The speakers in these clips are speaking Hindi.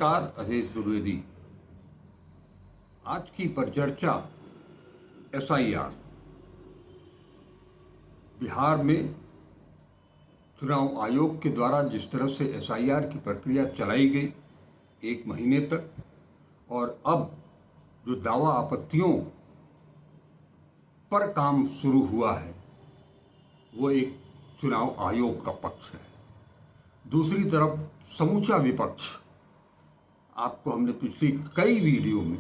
नमस्कार, अधेश द्विवेदी। आज की परिचर्चा एसआईआर। बिहार में चुनाव आयोग के द्वारा जिस तरह से एसआईआर की प्रक्रिया चलाई गई 1 महीने तक, और अब जो दावा आपत्तियों पर काम शुरू हुआ है वो एक चुनाव आयोग का पक्ष है। दूसरी तरफ समूचा विपक्ष, आपको हमने पिछली कई वीडियो में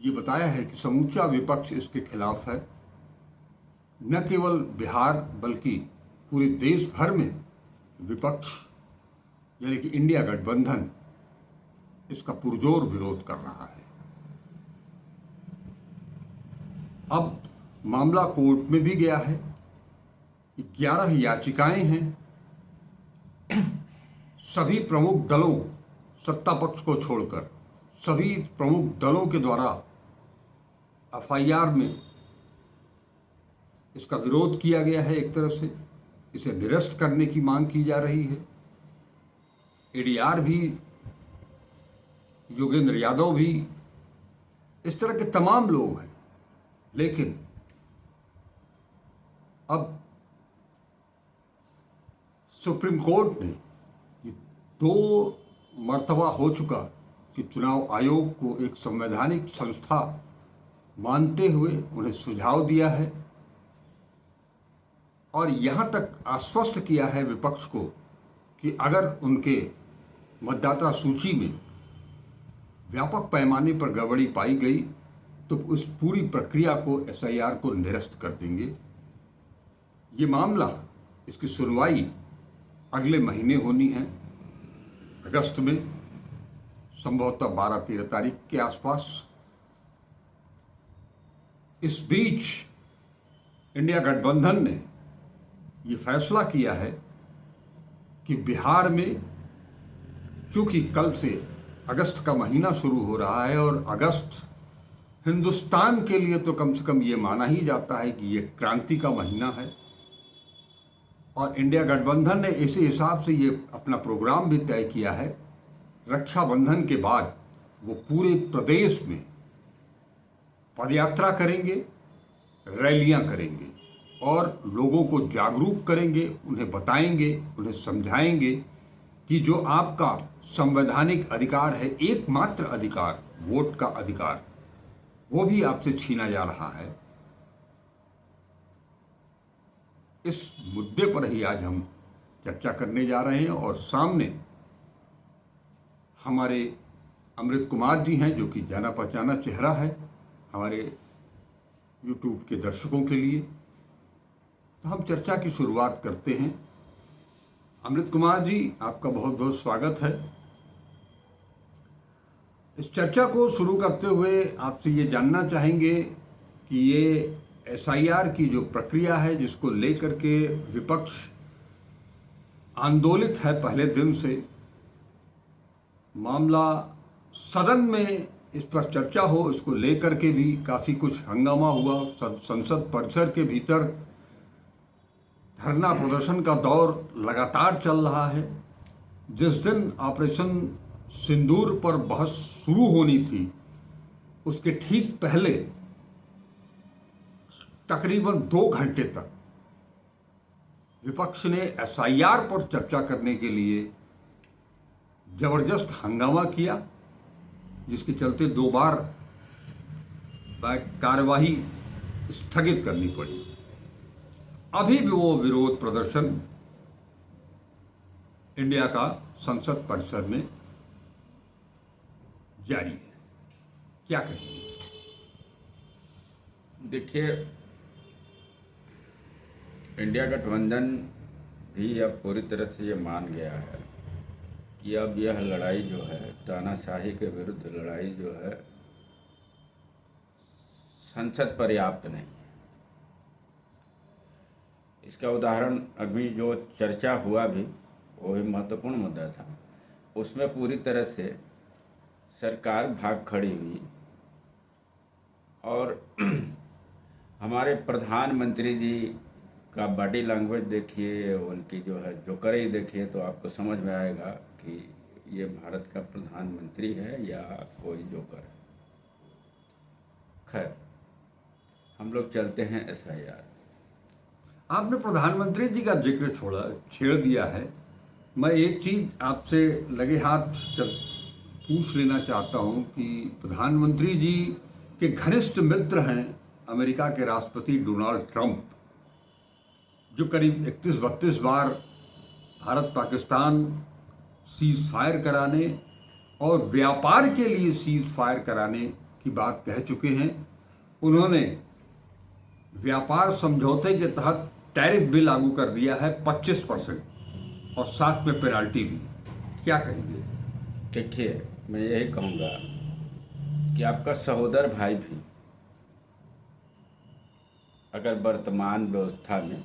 ये बताया है कि समूचा विपक्ष इसके खिलाफ है। न केवल बिहार बल्कि पूरे देश भर में विपक्ष यानी कि इंडिया गठबंधन इसका पुरजोर विरोध कर रहा है। अब मामला कोर्ट में भी गया है। 11 याचिकाएं हैं। सभी प्रमुख दलों, सत्ता पक्ष को छोड़कर सभी प्रमुख दलों के द्वारा एफआईआर में इसका विरोध किया गया है। एक तरह से इसे निरस्त करने की मांग की जा रही है। एडीआर भी, योगेंद्र यादव भी, इस तरह के तमाम लोग हैं। लेकिन अब सुप्रीम कोर्ट ने 2 मर्तबा हो चुका कि चुनाव आयोग को एक संवैधानिक संस्था मानते हुए उन्हें सुझाव दिया है और यहाँ तक आश्वस्त किया है विपक्ष को कि अगर उनके मतदाता सूची में व्यापक पैमाने पर गड़बड़ी पाई गई तो उस पूरी प्रक्रिया को, एसआईआर को निरस्त कर देंगे। ये मामला, इसकी सुनवाई अगले महीने होनी है, अगस्त में, संभवतः 12-13 तारीख के आसपास। इस बीच इंडिया गठबंधन ने ये फैसला किया है कि बिहार में, चूंकि कल से अगस्त का महीना शुरू हो रहा है और अगस्त हिंदुस्तान के लिए तो कम से कम ये माना ही जाता है कि ये क्रांति का महीना है, और इंडिया गठबंधन ने इसी हिसाब से ये अपना प्रोग्राम भी तय किया है। रक्षाबंधन के बाद वो पूरे प्रदेश में पदयात्रा करेंगे, रैलियां करेंगे और लोगों को जागरूक करेंगे, उन्हें बताएंगे, उन्हें समझाएंगे कि जो आपका संवैधानिक अधिकार है, एकमात्र अधिकार, वोट का अधिकार, वो भी आपसे छीना जा रहा है। इस मुद्दे पर ही आज हम चर्चा करने जा रहे हैं और सामने हमारे अमृत कुमार जी हैं, जो कि जाना पहचाना चेहरा है हमारे यूट्यूब के दर्शकों के लिए। तो हम चर्चा की शुरुआत करते हैं। अमृत कुमार जी, आपका बहुत बहुत स्वागत है। इस चर्चा को शुरू करते हुए आपसे ये जानना चाहेंगे कि ये एसआईआर की जो प्रक्रिया है, जिसको लेकर के विपक्ष आंदोलित है पहले दिन से, मामला सदन में इस पर चर्चा हो, इसको लेकर के भी काफ़ी कुछ हंगामा हुआ। संसद परिसर के भीतर धरना प्रदर्शन का दौर लगातार चल रहा है। जिस दिन ऑपरेशन सिंदूर पर बहस शुरू होनी थी, उसके ठीक पहले तकरीबन 2 घंटे तक विपक्ष ने एसआईआर पर चर्चा करने के लिए जबरदस्त हंगामा किया, जिसके चलते 2 बार कार्यवाही स्थगित करनी पड़ी। अभी भी वो विरोध प्रदर्शन इंडिया का संसद परिसर में जारी है। क्या कहेंगे? देखिए, इंडिया गठबंधन भी अब पूरी तरह से ये मान गया है कि अब यह लड़ाई जो है, तानाशाही के विरुद्ध लड़ाई जो है, संसद पर्याप्त नहीं है। इसका उदाहरण अभी जो चर्चा हुआ भी, वो भी महत्वपूर्ण मुद्दा था। उसमें पूरी तरह से सरकार भाग खड़ी हुई और हमारे प्रधानमंत्री जी का बॉडी लैंग्वेज देखिए, उनकी जो है जोकरई देखिए, तो आपको समझ में आएगा कि ये भारत का प्रधानमंत्री है या कोई जोकर है। खैर, हम लोग चलते हैं SIR। आपने प्रधानमंत्री जी का जिक्र छेड़ दिया है। मैं एक चीज आपसे लगे हाथ पूछ लेना चाहता हूं कि प्रधानमंत्री जी के घनिष्ठ मित्र हैं अमेरिका के राष्ट्रपति डोनाल्ड ट्रंप, जो करीब 31-32 बार भारत पाकिस्तान सीज फायर कराने और व्यापार के लिए सीज फायर कराने की बात कह चुके हैं। उन्होंने व्यापार समझौते के तहत टैरिफ भी लागू कर दिया है 25% और साथ में पेनाल्टी भी। क्या कहेंगे? देखिए, मैं यही कहूँगा कि आपका सहोदर भाई भी अगर वर्तमान व्यवस्था में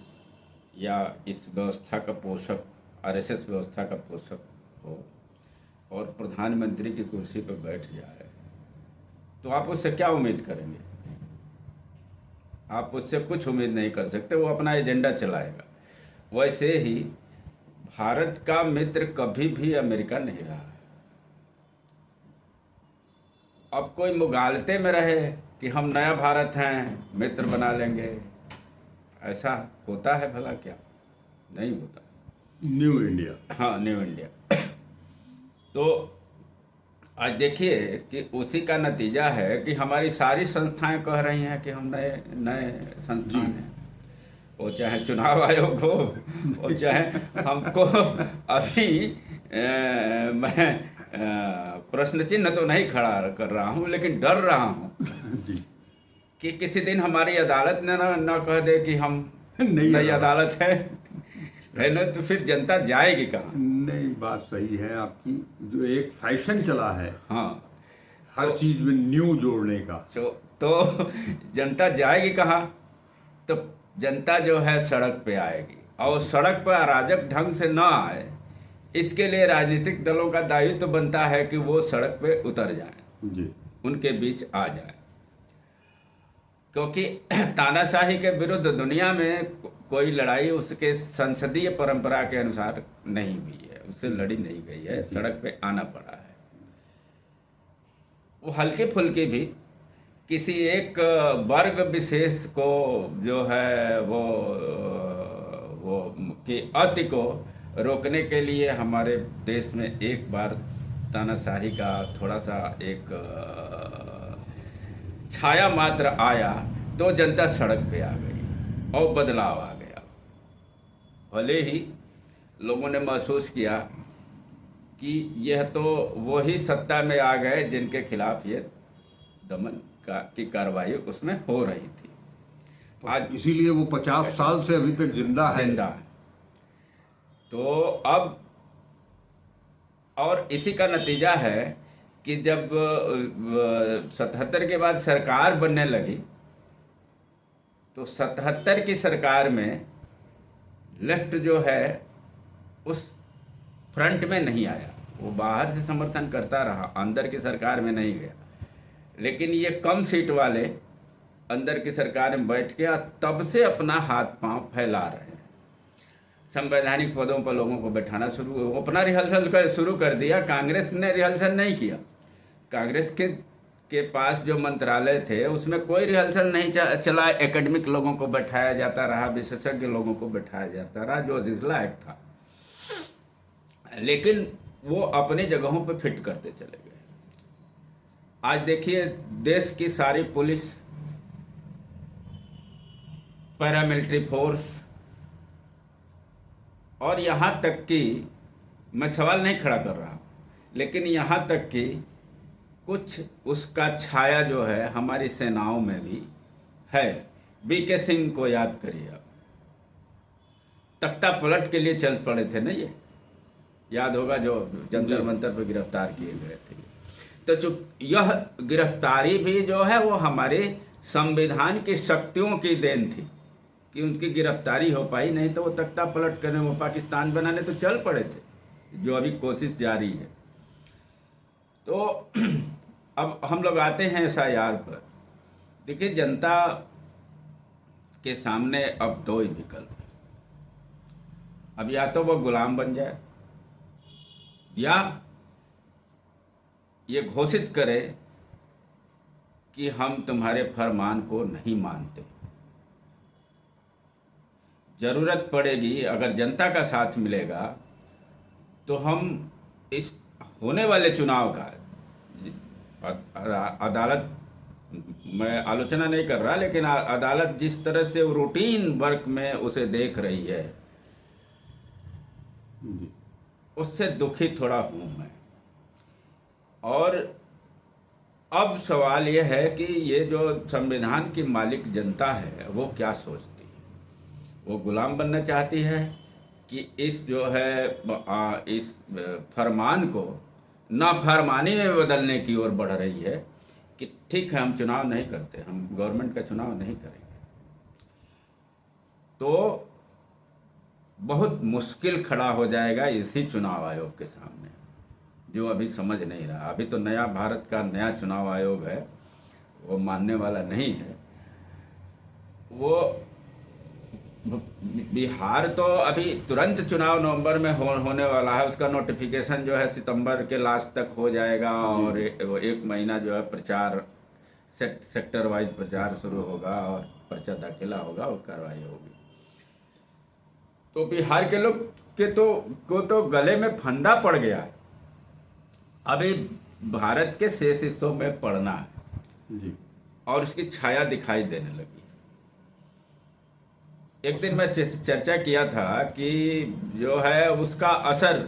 या इस व्यवस्था का पोषक RSS व्यवस्था का पोषक हो और प्रधानमंत्री की कुर्सी पर बैठ जाए तो आप उससे क्या उम्मीद करेंगे? आप उससे कुछ उम्मीद नहीं कर सकते। वो अपना एजेंडा चलाएगा। वैसे ही भारत का मित्र कभी भी अमेरिका नहीं रहा है। अब कोई मुगालते में रहे कि हम नया भारत हैं, मित्र बना लेंगे, ऐसा होता है भला? क्या नहीं होता। न्यू इंडिया, हाँ, न्यू इंडिया। तो आज देखिए कि उसी का नतीजा है कि हमारी सारी संस्थाएं कह रही हैं कि हम नए नए संस्थान हैं। वो चाहे चुनाव आयोग हो और चाहे हमको अभी मैं प्रश्न चिन्ह तो नहीं खड़ा कर रहा हूँ, लेकिन डर रहा हूँ कि किसी दिन हमारी अदालत ने न कह दे कि हम नई अदालत है ना, तो फिर जनता जाएगी कहाँ? नहीं, बात सही है आपकी। जो एक फैशन चला है, हाँ, हर चीज में न्यू जोड़ने का, तो जनता जाएगी कहाँ? तो जनता जो है सड़क पे आएगी, और सड़क पर अराजक ढंग से ना आए, इसके लिए राजनीतिक दलों का दायित्व बनता है कि वो सड़क पे उतर जाएं जी, उनके बीच आ जाएं। क्योंकि तानाशाही के विरुद्ध दुनिया में कोई लड़ाई उसके संसदीय परंपरा के अनुसार नहीं हुई है, उससे लड़ी नहीं गई है, सड़क पे आना पड़ा है। वो हल्की फुल्की भी किसी एक वर्ग विशेष को जो है वो कि अति को रोकने के लिए हमारे देश में एक बार तानाशाही का थोड़ा सा एक छाया मात्र आया तो जनता सड़क पे आ गई और बदलाव आ गया। भले ही लोगों ने महसूस किया कि यह तो वही सत्ता में आ गए जिनके खिलाफ ये दमन की कार्रवाई उसमें हो रही थी। आज इसीलिए वो 50 साल से अभी तक जिंदा है। तो अब और इसी का नतीजा है कि जब 77 के बाद सरकार बनने लगी तो 77 की सरकार में लेफ्ट जो है उस फ्रंट में नहीं आया। वो बाहर से समर्थन करता रहा, अंदर की सरकार में नहीं गया। लेकिन ये कम सीट वाले अंदर की सरकार में बैठ के तब से अपना हाथ पांव फैला रहे हैं। संवैधानिक पदों पर लोगों को बैठाना अपना रिहर्सल शुरू कर दिया। कांग्रेस ने रिहर्सल नहीं किया। कांग्रेस के पास जो मंत्रालय थे उसमें कोई रिहर्सल नहीं चला। एकेडमिक लोगों को बैठाया जाता रहा, विशेषज्ञ लोगों को बैठाया जाता रहा, जो जिस लायक था, लेकिन वो अपनी जगहों पे फिट करते चले गए। आज देखिए, देश की सारी पुलिस, पैरामिलिट्री फोर्स और यहाँ तक कि मैं सवाल नहीं खड़ा कर रहा, लेकिन यहाँ तक कि कुछ उसका छाया जो है हमारी सेनाओं में भी है। BK सिंह को याद करिए आप, तख्ता पलट के लिए चल पड़े थे ना, ये याद होगा, जो जंतर मंतर पर गिरफ्तार किए गए थे। तो जो यह गिरफ्तारी भी जो है वो हमारे संविधान की शक्तियों की देन थी कि उनकी गिरफ्तारी हो पाई, नहीं तो वो तख्ता पलट करने, वो पाकिस्तान बनाने तो चल पड़े थे, जो अभी कोशिश जारी है। तो अब हम लोग आते हैं SIR पर। देखिए, जनता के सामने अब दो ही विकल्प, अब या तो वो गुलाम बन जाए या ये घोषित करे कि हम तुम्हारे फरमान को नहीं मानते। ज़रूरत पड़ेगी, अगर जनता का साथ मिलेगा तो हम इस होने वाले चुनाव का, अदालत, मैं आलोचना नहीं कर रहा, लेकिन अदालत जिस तरह से रूटीन वर्क में उसे देख रही है, उससे दुखी थोड़ा हूँ मैं। और अब सवाल यह है कि ये जो संविधान की मालिक जनता है वो क्या सोचती है। वो गुलाम बनना चाहती है कि इस जो है इस फरमान को नाफरमानी में बदलने की ओर बढ़ रही है कि ठीक है हम चुनाव नहीं करते, हम गवर्नमेंट का चुनाव नहीं करेंगे। तो बहुत मुश्किल खड़ा हो जाएगा इसी चुनाव आयोग के सामने, जो अभी समझ नहीं रहा। अभी तो नया भारत का नया चुनाव आयोग है, वो मानने वाला नहीं है। वो बिहार तो अभी तुरंत चुनाव नवंबर में होने वाला है, उसका नोटिफिकेशन जो है सितंबर के लास्ट तक हो जाएगा और एक महीना जो है प्रचार सेक्टर वाइज प्रचार शुरू होगा और पर्चा दाखिला होगा और कार्रवाई होगी। तो बिहार के लोग को तो गले में फंदा पड़ गया है, अभी भारत के शेष हिस्सों में पड़ना है जी। और उसकी छाया दिखाई देने लगी। एक दिन मैं चर्चा किया था कि जो है उसका असर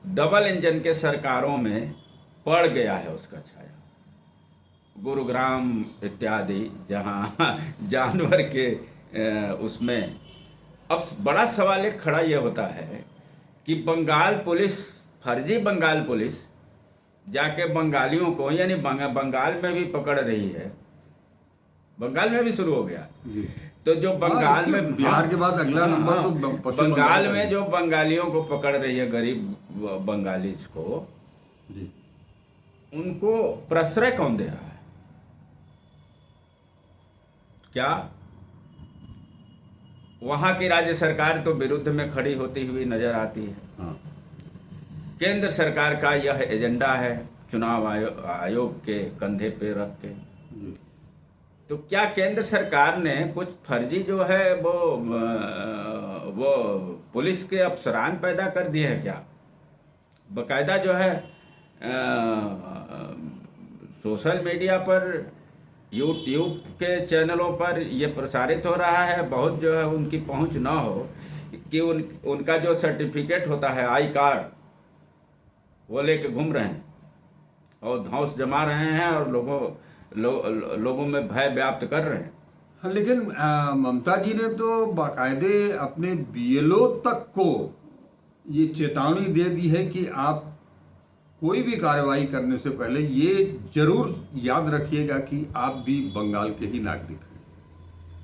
डबल इंजन के सरकारों में पड़ गया है, उसका छाया। गुरुग्राम इत्यादि जहां जानवर के उसमें अब बड़ा सवाल एक खड़ा ये होता है कि बंगाल पुलिस, फर्जी बंगाल पुलिस जाके बंगालियों को, यानी बंगाल में भी पकड़ रही है, बंगाल में भी शुरू हो गया। तो जो बंगाल में, बिहार के बाद अगला नंबर तो पश्चिम बंगाल में जो बंगालियों को पकड़ रही है, गरीब बंगालीज को, जी। उनको प्रश्रय कौन दे रहा है? क्या वहां की राज्य सरकार तो विरुद्ध में खड़ी होती हुई नजर आती है। हाँ। केंद्र सरकार का यह एजेंडा है चुनाव आयोग के कंधे पे रख के। जी। तो क्या केंद्र सरकार ने कुछ फर्जी जो है वो पुलिस के अफसरान पैदा कर दिए हैं क्या? बकायदा जो है सोशल मीडिया पर, यूट्यूब के चैनलों पर ये प्रसारित हो रहा है, बहुत जो है उनकी पहुंच ना हो कि उनका जो सर्टिफिकेट होता है, आई कार्ड, वो लेके घूम रहे हैं और धौंस जमा रहे हैं और लोगों में भय व्याप्त कर रहे हैं। हाँ, लेकिन ममता जी ने तो बाकायदे अपने बीएलओ तक को ये चेतावनी दे दी है कि आप कोई भी कार्रवाई करने से पहले ये जरूर याद रखिएगा कि आप भी बंगाल के ही नागरिक हैं,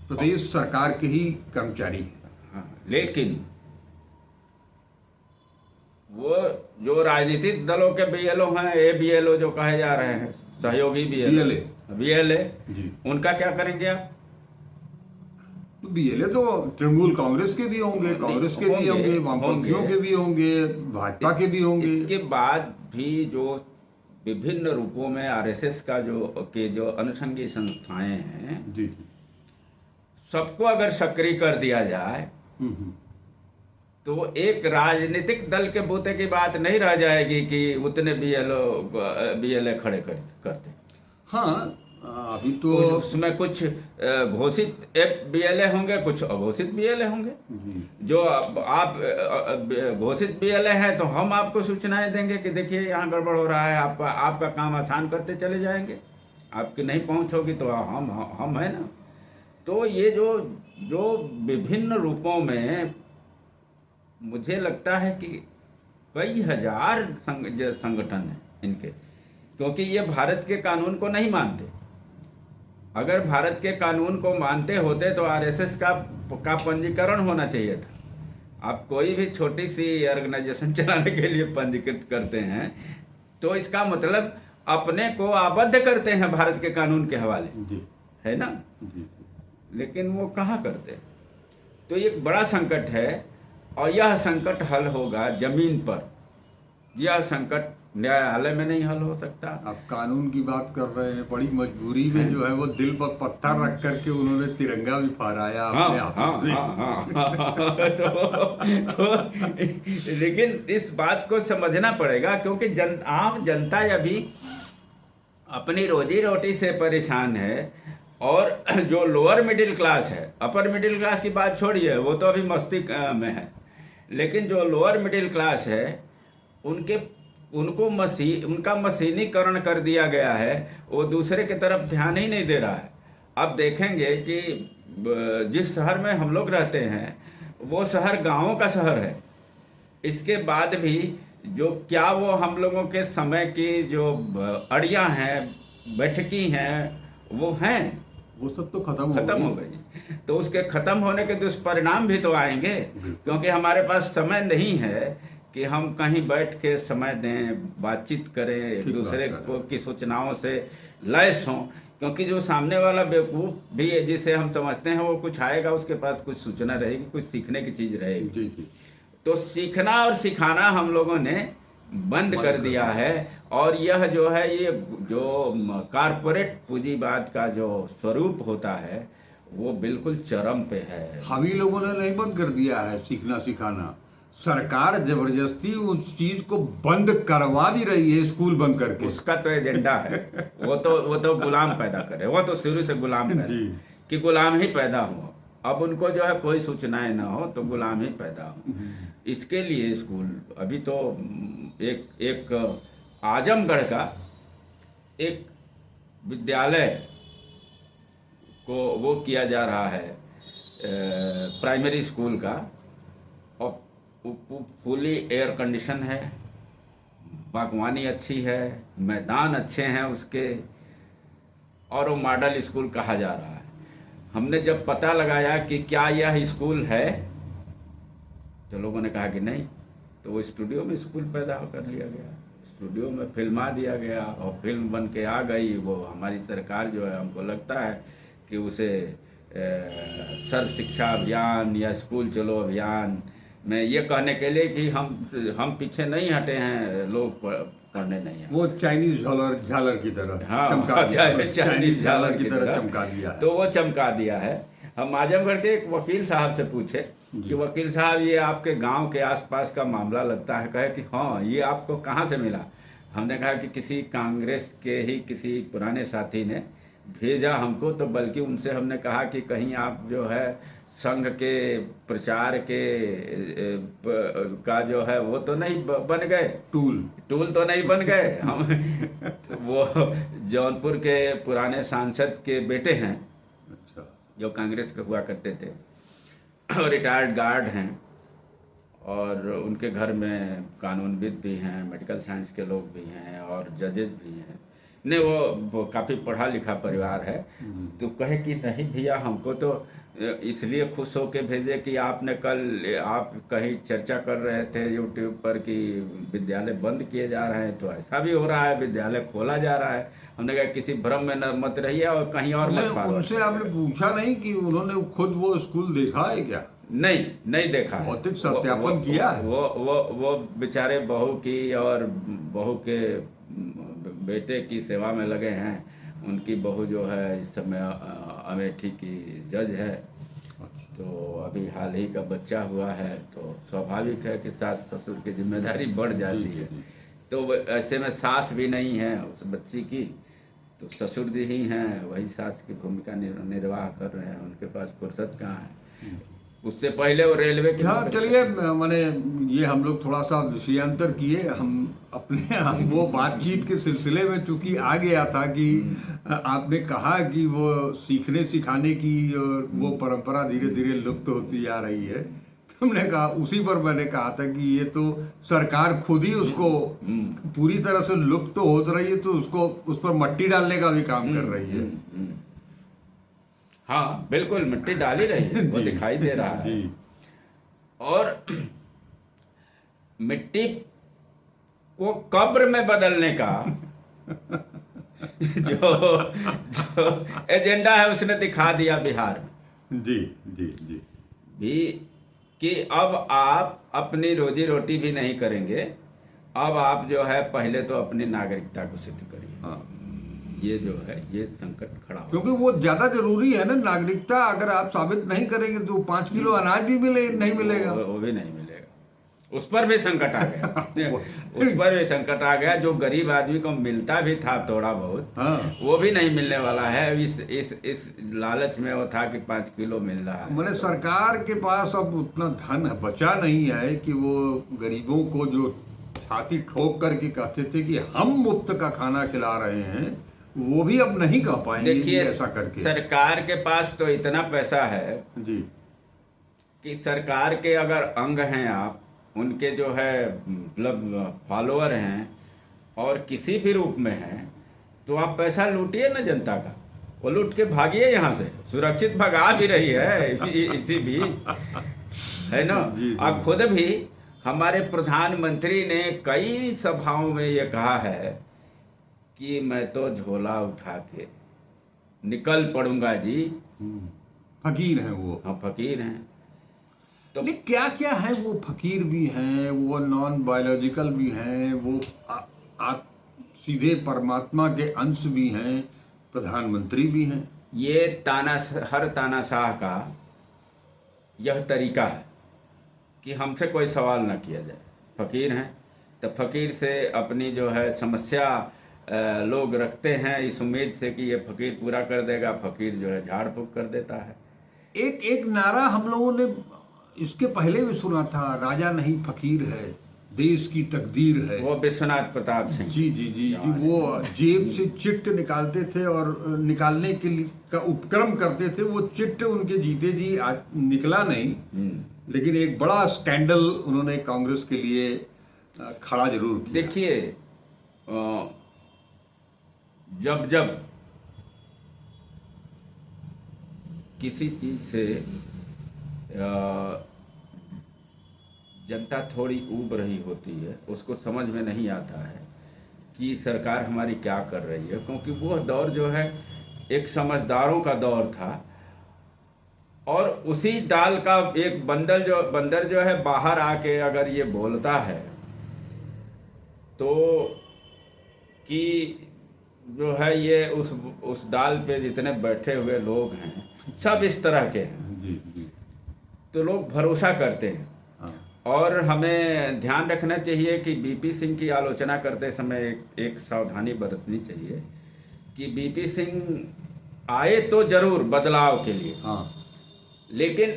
प्रदेश सरकार के ही कर्मचारी हैं। हाँ, लेकिन वो जो राजनीतिक दलों के बीएलओ हैं, बीएलओ जो कहे जा रहे हैं, सहयोगी बीएलए, उनका क्या करेंगे आप? तो बीएलए तो तृणमूल कांग्रेस के भी होंगे, कांग्रेस के भी होंगे, वामपंथियों के भी होंगे, भाजपा के भी होंगे। इसके बाद भी जो विभिन्न रूपों में आरएसएस का जो अनुषंगी संस्थाएं हैं, जी, सबको अगर सक्रिय कर दिया जाए तो एक राजनीतिक दल के बूते की बात नहीं रह जाएगी कि उतने बीएलए खड़े करते। हाँ, अभी तो उसमें कुछ घोषित बीएलए होंगे, कुछ अघोषित बीएलए होंगे। जो आप घोषित बीएलए हैं तो हम आपको सूचनाएं देंगे कि देखिए यहाँ गड़बड़ हो रहा है, आपका काम आसान करते चले जाएंगे, आपकी नहीं पहुंच होगी तो हम है ना। तो ये जो विभिन्न रूपों में मुझे लगता है कि कई हजार संगठन हैं इनके, क्योंकि ये भारत के कानून को नहीं मानते। अगर भारत के कानून को मानते होते तो आरएसएस का पंजीकरण होना चाहिए था। आप कोई भी छोटी सी ऑर्गेनाइजेशन चलाने के लिए पंजीकृत करते हैं तो इसका मतलब अपने को आबद्ध करते हैं भारत के कानून के हवाले, है ना। लेकिन वो कहाँ करते। तो ये एक बड़ा संकट है और यह संकट हल होगा जमीन पर। यह संकट न्यायालय में नहीं हल हो सकता। आप कानून की बात कर रहे हैं, बड़ी मजबूरी में जो है वो दिल पर पत्थर रख करके उन्होंने तिरंगा भी फहराया हाँ अपने हाँ हाथों से। हाँ तो लेकिन इस बात को समझना पड़ेगा, क्योंकि आम जनता अभी अपनी रोजी रोटी से परेशान है। और जो लोअर मिडिल क्लास है, अपर मिडिल क्लास की बात छोड़िए, वो तो अभी मस्ती में है, लेकिन जो लोअर मिडिल क्लास है उनके उनको उनका मशीनीकरण कर दिया गया है, वो दूसरे की तरफ ध्यान ही नहीं दे रहा है। अब देखेंगे कि जिस शहर में हम लोग रहते हैं वो शहर गांवों का शहर है, इसके बाद भी जो क्या वो हम लोगों के समय की जो अड़ियाँ हैं, बैठकी हैं, वो हैं, वो सब तो खत्म खत्म हो गई। तो उसके खत्म होने के दुष्परिणाम भी तो आएंगे, क्योंकि हमारे पास समय नहीं है कि हम कहीं बैठ के समय दें, बातचीत करें, एक दूसरे को की सूचनाओं से लैस हों। क्योंकि जो सामने वाला बेवकूफ़ भी है जिसे हम समझते हैं, वो कुछ आएगा, उसके पास कुछ सूचना रहेगी, कुछ सीखने की चीज़ रहेगी। जी जी। तो सीखना और सिखाना हम लोगों ने बंद कर दिया है। और यह जो है, ये जो कारपोरेट पूंजीवाद का जो स्वरूप होता है वो बिल्कुल चरम पे है। हम ही लोगों ने नहीं बंद कर दिया है सीखना सिखाना, सरकार जबरदस्ती उस चीज को बंद करवा भी रही है, स्कूल बंद करके। उसका तो एजेंडा है, वो तो गुलाम पैदा करे, वो तो शुरू से गुलाम पैदा जी। कि गुलाम ही पैदा हो। अब उनको जो है कोई सूचनाएं ना हो तो गुलाम ही पैदा हो। इसके लिए स्कूल अभी तो एक आजमगढ़ का एक विद्यालय को वो किया जा रहा है, प्राइमरी स्कूल का, और फुली एयर कंडीशन है, बागवानी अच्छी है, मैदान अच्छे हैं उसके, और वो मॉडल स्कूल कहा जा रहा है। हमने जब पता लगाया कि क्या यह स्कूल है, तो लोगों ने कहा कि नहीं। तो वो स्टूडियो में स्कूल पैदा कर लिया गया, स्टूडियो में फिल्मा दिया गया और फिल्म बन के आ गई। वो हमारी सरकार जो है, हमको लगता है कि उसे सर्व शिक्षा अभियान या स्कूल चलो अभियान में ये कहने के लिए कि हम पीछे नहीं हटे हैं, लोग पढ़ने नहीं है। वो चाइनीज झालर की तरह हाँ, चमका दिया, चाइनीज झालर की तरह चमका दिया है। तो वो चमका दिया है। हम आजमगढ़ के एक वकील साहब से पूछे कि वकील साहब, ये आपके गांव के आसपास का मामला लगता है। कहे कि हाँ, ये आपको कहाँ से मिला? हमने कहा कि किसी कांग्रेस के ही किसी पुराने साथी ने भेजा हमको। तो बल्कि उनसे हमने कहा कि कहीं आप जो है संघ के प्रचार के का जो है वो तो नहीं बन गए, टूल तो नहीं बन गए। हम वो जौनपुर के पुराने सांसद के बेटे हैं, अच्छा, जो कांग्रेस के हुआ करते थे, और रिटायर्ड गार्ड हैं, और उनके घर में कानूनविद भी हैं, मेडिकल साइंस के लोग भी हैं, और जजेज भी हैं। नहीं, वो काफ़ी पढ़ा लिखा परिवार है। तो कहे कि नहीं भैया, हमको तो इसलिए खुश होके भेजे कि आपने कल आप कहीं चर्चा कर रहे थे यूट्यूब पर कि विद्यालय बंद किए जा रहे हैं, तो ऐसा भी हो रहा है, विद्यालय खोला जा रहा है। हमने कहा किसी भ्रम में न मत रहिए और कहीं और मत पालो। उनसे आपने पूछा नहीं कि उन्होंने खुद वो स्कूल देखा है क्या? नहीं देखा है। भौतिक सत्यापन किया है? वो बेचारे बहू की और बहू के बेटे की सेवा में लगे हैं। उनकी बहू जो है इस समय अमेठी की जज है। तो अभी हाल ही का बच्चा हुआ है, तो स्वाभाविक है कि सास ससुर की जिम्मेदारी बढ़ जाती है। तो ऐसे में सास भी नहीं है उस बच्ची की, तो ससुर जी ही हैं, वही सास की भूमिका निर्वाह कर रहे हैं। उनके पास फुर्सत कहाँ है? उससे पहले वो रेलवे की। हाँ, चलिए, माने ये हम लोग थोड़ा सा विषयांतर किए। हम वो बातचीत के सिलसिले में चूंकि आ गया था कि आपने कहा कि वो सीखने सिखाने की और वो परंपरा धीरे धीरे लुप्त होती जा रही है। हमने कहा, उसी पर मैंने कहा था कि ये तो सरकार खुद ही उसको पूरी तरह से लुप्त तो हो रही है, तो उसको उस पर मट्टी डालने का भी काम कर रही है। हाँ बिल्कुल, मिट्टी डाल ही रही है, वो दिखाई दे रहा है। जी। और मिट्टी को कब्र में बदलने का जो एजेंडा है उसने दिखा दिया बिहार में। जी जी जी। भी कि अब आप अपनी रोजी रोटी भी नहीं करेंगे अब आप जो है पहले तो अपनी नागरिकता को सिद्ध करिए। हाँ, ये जो है ये संकट खड़ा हो क्योंकि वो ज्यादा जरूरी है ना नागरिकता। अगर आप साबित नहीं करेंगे तो 5 किलो अनाज भी नहीं मिलेगा। वो भी नहीं मिलेगा। उस पर भी संकट आ गया उस पर भी संकट आ गया। जो गरीब आदमी को मिलता भी था थोड़ा बहुत, हाँ, वो भी नहीं मिलने वाला है। इस लालच में वो था कि 5 किलो मिल रहा है। मैंने सरकार के पास अब उतना धन बचा नहीं है कि वो गरीबों को जो छाती ठोक करके कहते थे कि हम मुफ्त का खाना खिला रहे हैं, वो भी अब नहीं कह पाएंगे देखिए, ऐसा करके। सरकार के पास तो इतना पैसा है जी, कि सरकार के अगर अंग हैं आप, उनके जो है मतलब फॉलोअर हैं और किसी भी रूप में हैं, तो आप पैसा लूटिए ना जनता का। वो लूट के भागिए यहाँ से, सुरक्षित भगा भी रही है इसी भी, है ना। जी, जी। आप खुद भी, हमारे प्रधानमंत्री ने कई सभाओं में ये कहा है कि मैं तो झोला उठा के निकल पड़ूंगा जी। फकीर हैं वो। हम फकीर हैं। तो लेकिन क्या क्या है, वो फकीर भी हैं, वो नॉन बायोलॉजिकल भी हैं, वो सीधे परमात्मा के अंश भी हैं, प्रधानमंत्री भी हैं। ये हर तानाशाह का यह तरीका है कि हमसे कोई सवाल ना किया जाए। फकीर हैं तो फकीर से अपनी जो है समस्या लोग रखते हैं इस उम्मीद से कि ये फकीर पूरा कर देगा। फकीर जो है झाड़ फूक कर देता है। एक नारा हम लोगों ने इसके पहले भी सुना था, राजा नहीं फकीर है, देश की तकदीर है। वो विश्वनाथ प्रताप सिंह जी जी जी जी, वो जेब से चिट्ठ निकालते थे और निकालने के लिए का उपक्रम करते थे। वो चिट्ठ उनके जीते जी आज निकला नहीं, लेकिन एक बड़ा स्कैंडल उन्होंने कांग्रेस के लिए खड़ा जरूर किया। देखिए, जब जब किसी चीज से जनता थोड़ी ऊब रही होती है, उसको समझ में नहीं आता है कि सरकार हमारी क्या कर रही है, क्योंकि वो दौर जो है एक समझदारों का दौर था। और उसी डाल का एक बंदर जो है बाहर आके अगर ये बोलता है तो कि जो है ये उस डाल पे जितने बैठे हुए लोग हैं सब इस तरह के हैं, जी जी, तो लोग भरोसा करते हैं। हाँ, और हमें ध्यान रखना चाहिए कि बीपी सिंह की आलोचना करते समय एक सावधानी बरतनी चाहिए कि बीपी सिंह आए तो जरूर बदलाव के लिए, हाँ, लेकिन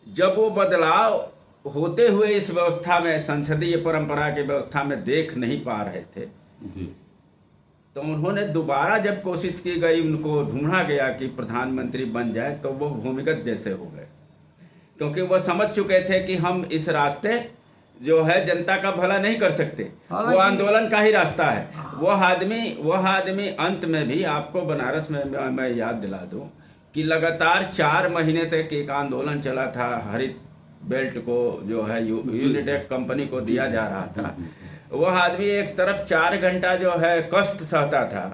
जब वो बदलाव होते हुए इस व्यवस्था में, संसदीय परंपरा की व्यवस्था में देख नहीं पा रहे थे, जी, तो उन्होंने दोबारा जब कोशिश की गई, उनको ढूंढा गया कि प्रधानमंत्री बन जाए, तो वो भूमिगत जैसे हो गए, क्योंकि वो समझ चुके थे कि हम इस रास्ते जो है जनता का भला नहीं कर सकते। वो आंदोलन का ही रास्ता है। वो आदमी अंत में भी, आपको बनारस में मैं याद दिला दूं कि लगातार 4 महीने तक एक आंदोलन चला था। हरित बेल्ट को जो है यूनिटेक कंपनी को दिया जा रहा था। वह आदमी एक तरफ 4 घंटा जो है कष्ट सहता था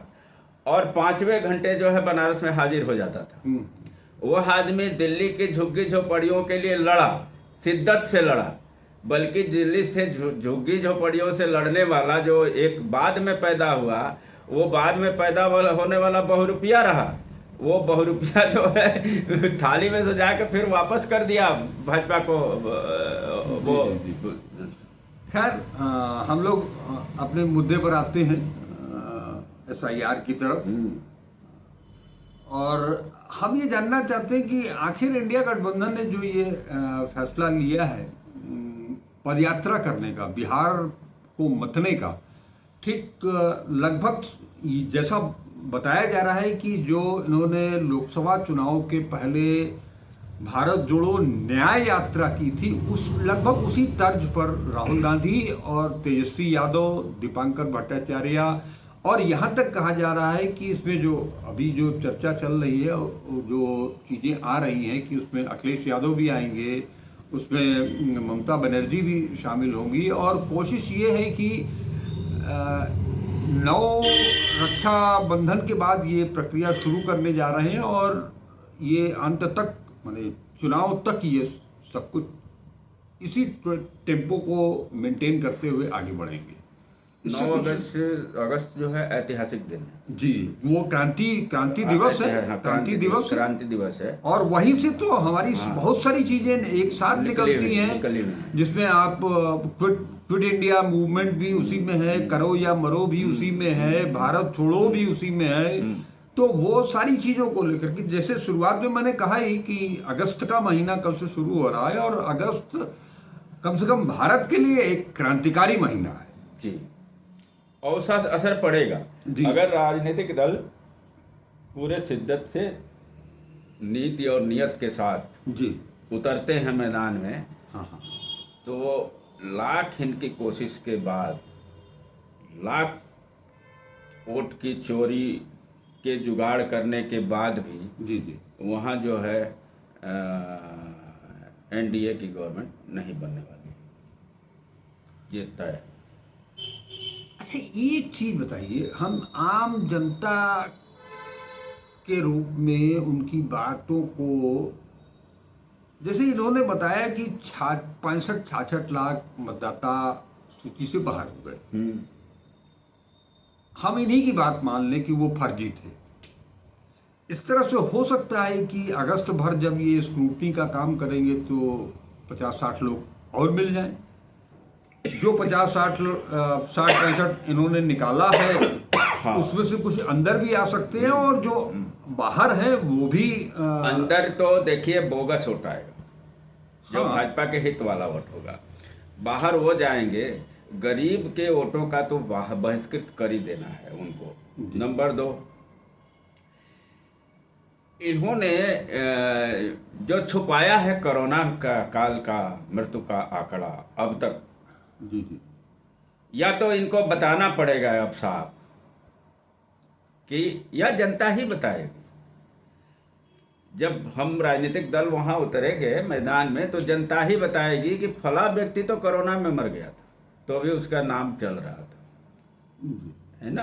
और 5वें घंटे जो है बनारस में हाजिर हो जाता था। वह आदमी दिल्ली की झुग्गी झोपड़ियों के लिए लड़ा, शिद्दत से लड़ा, बल्कि दिल्ली से झुग्गी झोपड़ियों से लड़ने वाला जो एक बाद में पैदा हुआ, वो बाद में पैदा होने वाला बहुरूपिया रहा। वो बहुरूपिया जो है थाली में सजा के फिर वापस कर दिया भाजपा को। वो खैर, हम लोग अपने मुद्दे पर आते हैं, SIR की तरफ। और हम ये जानना चाहते हैं कि आखिर इंडिया गठबंधन ने जो ये फैसला लिया है पदयात्रा करने का, बिहार को मतने का, ठीक लगभग जैसा बताया जा रहा है कि जो इन्होंने लोकसभा चुनाव के पहले भारत जोड़ो न्याय यात्रा की थी, उस लगभग उसी तर्ज पर राहुल गांधी और तेजस्वी यादव, दीपांकर भट्टाचार्य, और यहाँ तक कहा जा रहा है कि इसमें जो अभी जो चर्चा चल रही है, जो चीज़ें आ रही हैं कि उसमें अखिलेश यादव भी आएंगे, उसमें ममता बनर्जी भी शामिल होंगी, और कोशिश ये है कि 9 रक्षा बंधन के बाद ये प्रक्रिया शुरू करने जा रहे हैं और ये अंत तक, माने चुनाव तक ये सब कुछ इसी टेम्पो को मेंटेन करते हुए आगे बढ़ेंगे। इससे 9 कुछ- अगस्त जो है ऐतिहासिक दिन है। जी, वो क्रांति दिवस है, हाँ, क्रांति दिवस है। क्रांति दिवस है। और वहीं से तो हमारी बहुत सारी चीजें एक साथ निकली निकलती हुई हैं, हैं। जिसमें आप क्विट इंडिया मूवमेंट भी उसी में है, करो या मरो भी उसी में है, भारत छोड़ो भी उसी में है। तो वो सारी चीजों को लेकर के, जैसे शुरुआत में मैंने कहा ही कि अगस्त का महीना कल से शुरू हो रहा है, और अगस्त कम से कम भारत के लिए एक क्रांतिकारी महीना है। जी, और उसका असर पड़ेगा जी। अगर राजनीतिक दल पूरे शिद्दत से नीति और नियत के साथ जी, उतरते हैं मैदान में। हाँ हाँ, तो लाख इनकी कोशिश के बाद, लाख वोट की चोरी के जुगाड़ करने के बाद भी जी जी, वहाँ जो है एनडीए की गवर्नमेंट नहीं बनने वाली, ये तय है। अच्छा एक चीज बताइए, हम आम जनता के रूप में उनकी बातों को, जैसे इन्होंने बताया कि 65-66 लाख मतदाता सूची से बाहर हो गए, हम इन्हीं की बात मान लें कि वो फर्जी थे। इस तरह से हो सकता है कि अगस्त भर जब ये स्क्रूटनी का काम करेंगे तो 50-60 लोग और मिल जाएं। जो 50-60-65 इन्होंने निकाला है, हाँ। उसमें से कुछ अंदर भी आ सकते हैं, और जो बाहर है वो भी अंदर तो देखिए बोगस वोट आएगा, जो हाँ। भाजपा के हित वाला वोट होगा। बाहर वो जाएंगे, गरीब के वोटों का तो बहिष्कृत कर ही देना है उनको। नंबर 2, इन्होंने जो छुपाया है कोरोना का काल का मृत्यु का आंकड़ा अब तक, जी जी, या तो इनको बताना पड़ेगा अब साहब कि, या जनता ही बताएगी। जब हम राजनीतिक दल वहां उतरेंगे मैदान में, तो जनता ही बताएगी कि फला व्यक्ति तो कोरोना में मर गया था, तो भी उसका नाम चल रहा था, है ना।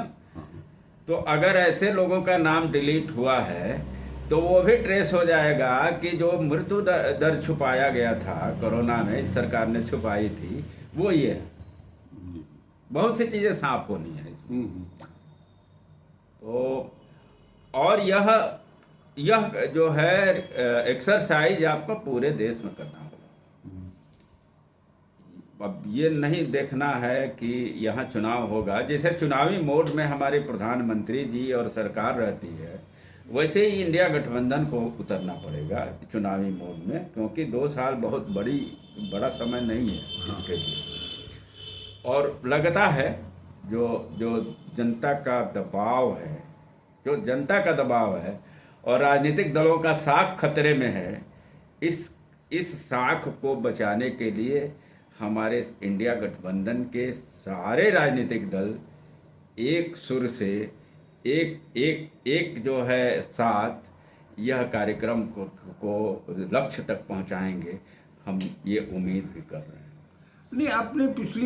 तो अगर ऐसे लोगों का नाम डिलीट हुआ है तो वो भी ट्रेस हो जाएगा कि जो मृत्यु दर छुपाया गया था कोरोना में, इस सरकार ने छुपाई थी, वो ये है। बहुत सी चीजें साफ होनी है इसमें। तो और यह जो है एक्सरसाइज आपको पूरे देश में करना होगा। अब ये नहीं देखना है कि यहाँ चुनाव होगा, जैसे चुनावी मोड में हमारे प्रधानमंत्री जी और सरकार रहती है, वैसे ही इंडिया गठबंधन को उतरना पड़ेगा चुनावी मोड में, क्योंकि 2 साल बहुत बड़ा समय नहीं है इसके लिए। और लगता है जो जनता का दबाव है, जो जनता का दबाव है और राजनीतिक दलों का साख खतरे में है, इस साख को बचाने के लिए हमारे इंडिया गठबंधन के सारे राजनीतिक दल एक सुर से, एक जो है साथ यह कार्यक्रम को लक्ष्य तक पहुंचाएंगे, हम ये उम्मीद भी कर रहे हैं। नहीं,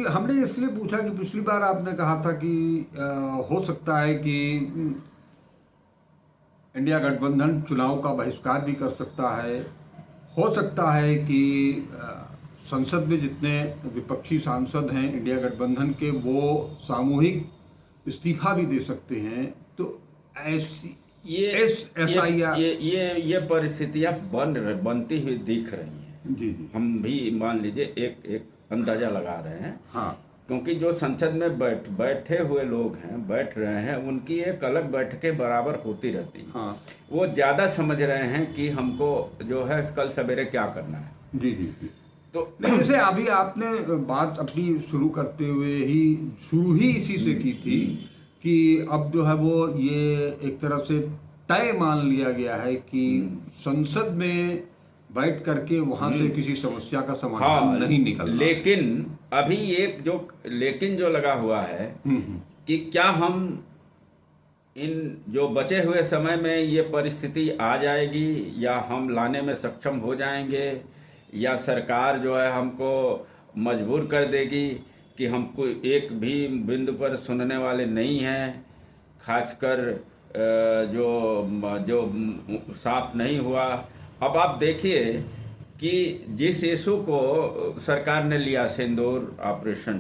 हमने इसलिए पूछा कि पिछली बार आपने कहा था कि हो सकता है कि इंडिया गठबंधन चुनाव का बहिष्कार भी कर सकता है, हो सकता है कि संसद में जितने विपक्षी सांसद हैं इंडिया गठबंधन के, वो सामूहिक इस्तीफा भी दे सकते हैं। तो ऐसी ये परिस्थितियां बनती हुई दिख रही हैं। जी जी, हम भी मान लीजिए एक अंदाजा लगा रहे हैं। हाँ, क्योंकि जो संसद में बैठे हुए लोग हैं, बैठ रहे हैं, उनकी एक अलग बैठकें बराबर होती रहती हैं। हाँ, वो ज़्यादा समझ रहे हैं कि हमको जो है कल सवेरे क्या करना है। जी जी जी। तो जैसे अभी आपने बात अपनी शुरू ही इसी से की थी कि अब जो है वो ये एक तरह से तय मान लिया गया है कि संसद में बैठ करके वहां से किसी समस्या का समाधान नहीं निकलना। लेकिन अभी लेकिन जो लगा हुआ है कि क्या हम इन जो बचे हुए समय में ये परिस्थिति आ जाएगी, या हम लाने में सक्षम हो जाएंगे, या सरकार जो है हमको मजबूर कर देगी कि हमको एक भी बिंदु पर सुनने वाले नहीं हैं, खासकर जो साफ नहीं हुआ। अब आप देखिए कि जिस इशू को सरकार ने लिया, सिंदूर ऑपरेशन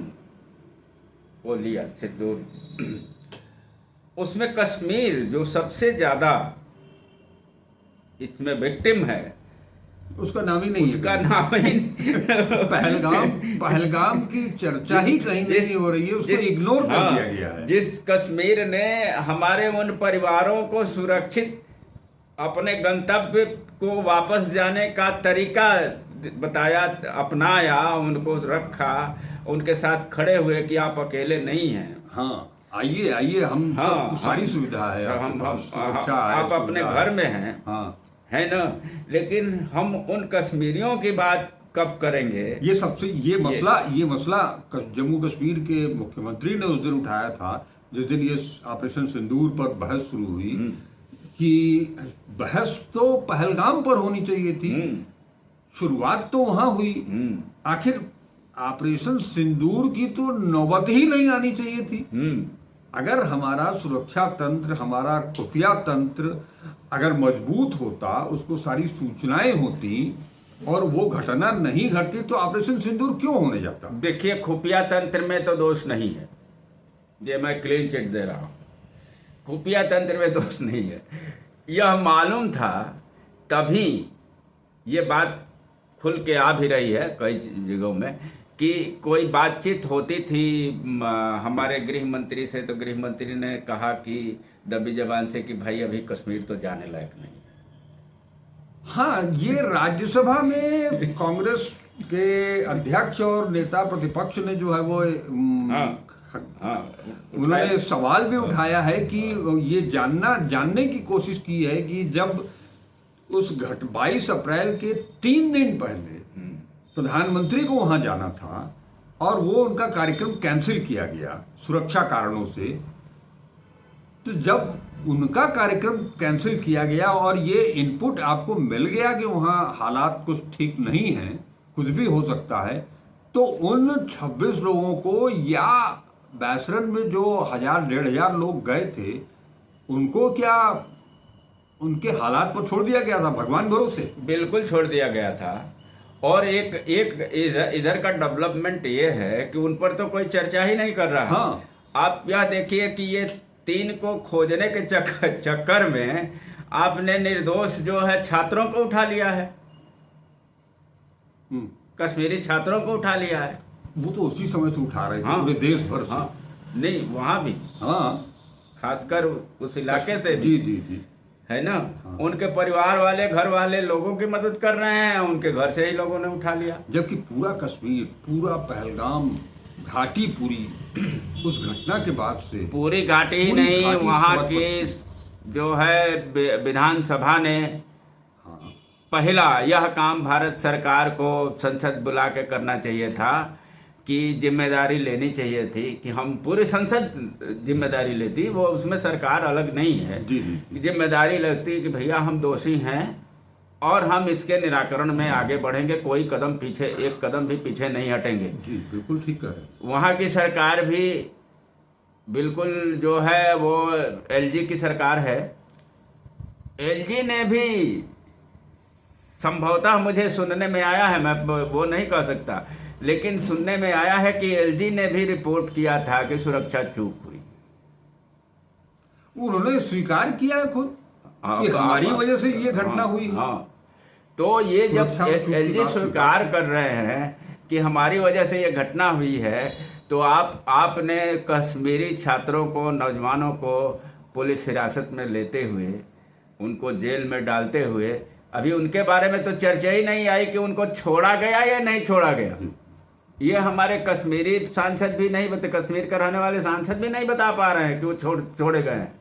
को लिया, सिंदूर, उसमें कश्मीर जो सबसे ज़्यादा इसमें विक्टिम है, उसका नाम ही नहीं है। उसका नाम ही पहलगाम की चर्चा ही कहीं नहीं हो रही है, उसको इग्नोर कर दिया गया है। जिस कश्मीर ने हमारे उन परिवारों को सुरक्षित अपने गंतव्य को वापस जाने का तरीका बताया, अपनाया, उनको रखा, उनके साथ खड़े हुए कि आप अकेले नहीं हैं। हाँ, आइए आइए, हम सबको सारी सुविधा है, सुरक्षा है, आप अपने घर में हैं, हाँ, है ना। लेकिन हम उन कश्मीरियों की बात कब करेंगे? ये सबसे ये मसला जम्मू कश्मीर के मुख्यमंत्री ने उस दिन उठाया था, जिस दिन ये ऑपरेशन सिंदूर पर बहस शुरू हुई, कि बहस तो पहलगाम पर होनी चाहिए थी, शुरुआत तो वहां हुई, आखिर ऑपरेशन सिंदूर की तो नौबत ही नहीं आनी चाहिए थी। अगर हमारा सुरक्षा तंत्र, हमारा खुफिया तंत्र अगर मजबूत होता, उसको सारी सूचनाएं होती और वो घटना नहीं घटती, तो ऑपरेशन सिंदूर क्यों होने जाता? देखिए, खुफिया तंत्र में तो दोष नहीं है, ये मैं क्लीन चिट दे रहा हूँ। खुफिया तंत्र में दोष नहीं है, यह मालूम था, तभी ये बात खुल के आ भी रही है कई जगहों में कि कोई बातचीत होती थी हमारे गृह मंत्री से, तो गृह मंत्री ने कहा कि दबी जबान से कि भाई अभी कश्मीर तो जाने लायक नहीं है। हाँ, ये राज्यसभा में कांग्रेस के अध्यक्ष और नेता प्रतिपक्ष ने जो है वो उन्होंने सवाल भी उठाया है कि ये जानने की कोशिश की है कि जब उस 22 अप्रैल के 3 दिन पहले प्रधानमंत्री को वहां जाना था और वो उनका कार्यक्रम कैंसिल किया गया सुरक्षा कारणों से, तो जब उनका कार्यक्रम कैंसिल किया गया और ये इनपुट आपको मिल गया कि वहां हालात कुछ ठीक नहीं हैं, कुछ भी हो सकता है, तो उन 26 लोगों को या बैसरन में जो 1000-1500 लोग गए थे, उनको क्या उनके हालात पर छोड़ दिया गया था भगवान भरोसे? बिल्कुल छोड़ दिया गया था। और एक इधर का डेवलपमेंट ये है कि उन पर तो कोई चर्चा ही नहीं कर रहा। हाँ। आप यह देखिए कि ये 3 को खोजने के चक्कर में आपने निर्दोष जो है छात्रों को उठा लिया है, कश्मीरी छात्रों को उठा लिया है। वो तो उसी समय से उठा रहे थे, हाँ, पूरे देश भर से। हाँ, नहीं वहां भी, हाँ, खासकर उस इलाके से जी जी जी, है ना। हाँ। उनके परिवार वाले, घर वाले लोगों की मदद कर रहे हैं, उनके घर से ही लोगों ने उठा लिया। जबकि पूरा कश्मीर, पूरा पहलगाम घाटी, पूरी उस घटना के बाद से पूरी घाटी ही नहीं, वहाँ की जो है विधानसभा ने पहला यह काम भारत सरकार को संसद बुला के करना चाहिए था कि जिम्मेदारी लेनी चाहिए थी कि हम पूरी संसद जिम्मेदारी लेती, वो उसमें सरकार अलग नहीं है, जिम्मेदारी लगती कि भैया हम दोषी हैं और हम इसके निराकरण में आगे बढ़ेंगे, कोई कदम पीछे, एक कदम भी पीछे नहीं हटेंगे। जी बिल्कुल ठीक है। वहाँ की सरकार भी बिल्कुल जो है वो एलजी की सरकार है, एलजी ने भी संभवतः, मुझे सुनने में आया है, मैं वो नहीं कह सकता, लेकिन सुनने में आया है कि एलजी ने भी रिपोर्ट किया था कि सुरक्षा चूक हुई। उन्होंने स्वीकार किया है खुद कि हमारी वजह से ये घटना हुई है। हाँ, तो ये जब एलजी स्वीकार कर रहे हैं कि हमारी वजह से ये घटना हुई है, तो आपने कश्मीरी छात्रों को, नौजवानों को पुलिस हिरासत में लेते हुए, उनको जेल में डालते हुए, अभी उनके बारे में तो चर्चा ही नहीं आई कि उनको छोड़ा गया या नहीं छोड़ा गया। ये हमारे कश्मीरी सांसद भी नहीं बता, कश्मीर का रहने वाले सांसद भी नहीं बता पा रहे हैं कि वो छोड़े गए हैं,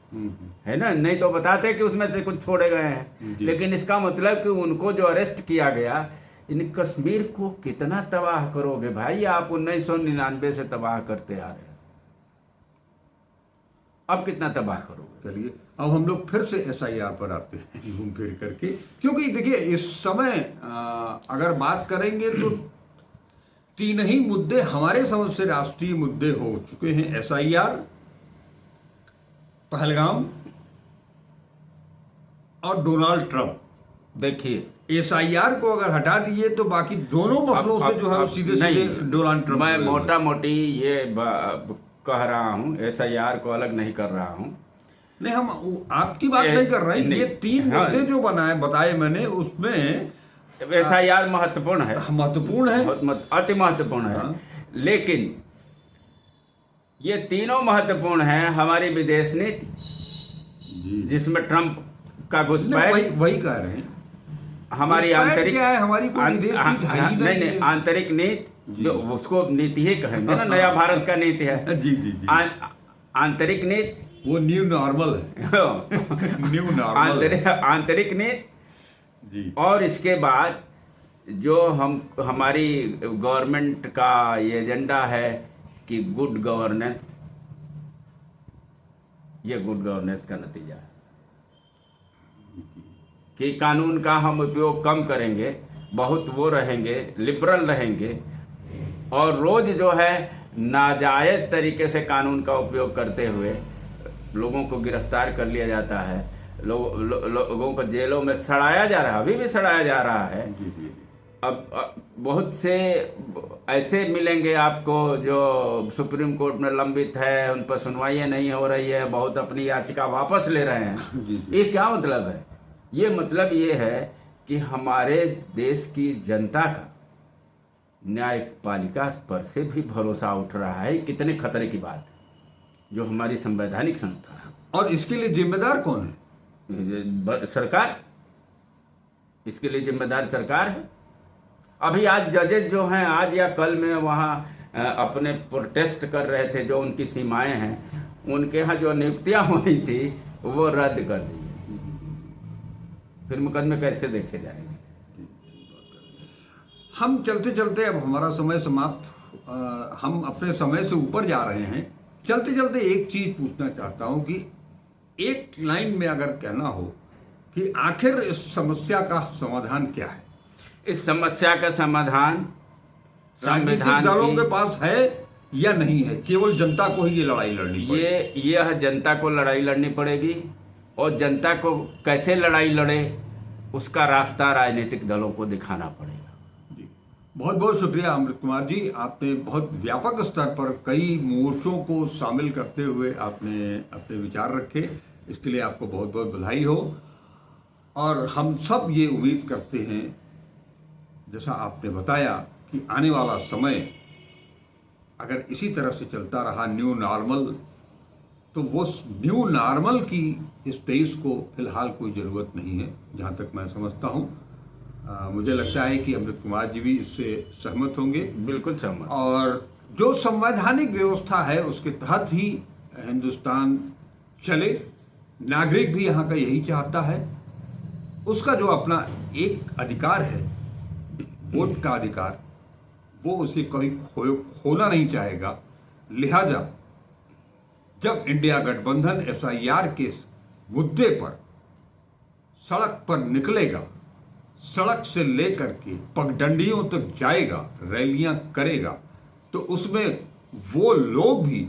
है ना। नहीं तो बताते कि उसमें से कुछ छोड़े गए हैं, लेकिन इसका मतलब कि उनको जो अरेस्ट किया गया, इन कश्मीर को कितना तबाह करोगे भाई आप? 1999 से तबाह करते आ रहे हैं, अब कितना तबाह करोगे? चलिए अब हम लोग फिर से एसआईआर पर आते हैं घूम फिर करके, क्योंकि देखिए इस समय अगर बात करेंगे तो 3 ही मुद्दे हमारे समझ से राष्ट्रीय मुद्दे हो चुके हैं: एसआईआर, पहलगाम और डोनाल्ड ट्रंप। देखिए, एसआईआर को अगर हटा दिए तो बाकी दोनों मसलों से जो है वो सीधे सीधे डोनाल्ड ट्रंप मैं जुड़े हुए हैं। मोटा मोटी ये कह रहा हूँ, एसआईआर को अलग नहीं कर रहा हूँ। नहीं, हम आपकी बात नहीं कर रहे हैं, नहीं, ये 3 हाँ। मुद्दे जो बताए मैंने, उसमें एसआईआर महत्वपूर्ण है, महत्वपूर्ण है। अति महत्वपूर्ण है। हाँ। लेकिन ये तीनों महत्वपूर्ण हैं। हमारी विदेश नीति, जी। जिसमें ट्रंप का नहीं, घुसपैठ, वही कह रहे हैं। हमारी घुसपैठ आंतरिक क्या है, हमारी कोई विदेश नीति है ही नहीं, नहीं है। आंतरिक नीति, जो उसको नीति ही कहेंगे ना, नया भारत का नीति है। जी जी जी। आंतरिक नीति, वो न्यू नॉर्मल है। न्यू नॉर्मल आंतरिक नीति, जी। और इसके बाद जो हमारी गवर्नमेंट का ये एजेंडा है कि गुड गवर्नेंस, ये गुड गवर्नेंस का नतीजा है कि कानून का हम उपयोग कम करेंगे, बहुत वो रहेंगे, लिबरल रहेंगे, और रोज जो है नाजायज तरीके से कानून का उपयोग करते हुए लोगों को गिरफ्तार कर लिया जाता है, लोगों को जेलों में सड़ाया जा रहा है, अभी भी सड़ाया जा रहा है। अब बहुत से ऐसे मिलेंगे आपको जो सुप्रीम कोर्ट में लंबित है, उन पर सुनवाइयाँ नहीं हो रही है, बहुत अपनी याचिका वापस ले रहे हैं। ये क्या मतलब है? ये मतलब ये है कि हमारे देश की जनता का न्यायपालिका पर से भी भरोसा उठ रहा है। कितने खतरे की बात है, जो हमारी संवैधानिक संस्था है। और इसके लिए जिम्मेदार कौन है? सरकार। इसके लिए जिम्मेदार सरकार है। अभी आज जजेज जो हैं, आज या कल में वहाँ अपने प्रोटेस्ट कर रहे थे, जो उनकी सीमाएं हैं, उनके यहाँ जो नियुक्तियाँ हुई थी वो रद्द कर दी। फिर मुकदमे कैसे देखे जाएंगे? हम चलते चलते, अब हमारा समय समाप्त, हम अपने समय से ऊपर जा रहे हैं। चलते चलते एक चीज पूछना चाहता हूं कि एक लाइन में अगर कहना हो कि आखिर इस समस्या का समाधान क्या है? इस समस्या का समाधान राजनीतिक संविधान दलों की, के पास है या नहीं है? केवल जनता को ही ये लड़ाई लड़नी पड़ेगी। यह जनता को लड़ाई लड़नी पड़ेगी, और जनता को कैसे लड़ाई लड़े उसका रास्ता राजनीतिक दलों को दिखाना पड़ेगा। जी, बहुत बहुत शुक्रिया अमृत कुमार जी। आपने बहुत व्यापक स्तर पर कई मोर्चों को शामिल करते हुए आपने अपने विचार रखे, इसके लिए आपको बहुत बहुत बधाई हो। और हम सब ये उम्मीद करते हैं, जैसा आपने बताया, कि आने वाला समय अगर इसी तरह से चलता रहा, न्यू नॉर्मल, तो वो न्यू नॉर्मल की इस देश को फिलहाल कोई ज़रूरत नहीं है, जहाँ तक मैं समझता हूँ। मुझे लगता है कि अमृत कुमार जी भी इससे सहमत होंगे। बिल्कुल सहमत। और जो संवैधानिक व्यवस्था है उसके तहत ही हिंदुस्तान चले, नागरिक भी यहाँ का यही चाहता है। उसका जो अपना एक अधिकार है, वोट का अधिकार, वो उसे कभी खोना नहीं चाहेगा। लिहाजा जब इंडिया गठबंधन एसआईआर के मुद्दे पर सड़क पर निकलेगा, सड़क से लेकर के पगडंडियों तक जाएगा, रैलियां करेगा, तो उसमें वो लोग भी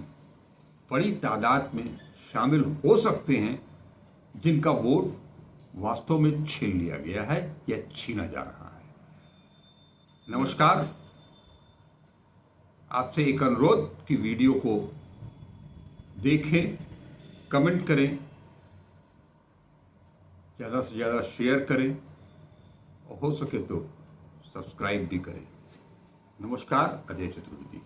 बड़ी तादाद में शामिल हो सकते हैं जिनका वोट वास्तव में छीन लिया गया है या छीना जा रहा है। नमस्कार। आपसे एक अनुरोध कि वीडियो को देखें, कमेंट करें, ज़्यादा से ज़्यादा शेयर करें, और हो सके तो सब्सक्राइब भी करें। नमस्कार। अजय चतुर्वेदी।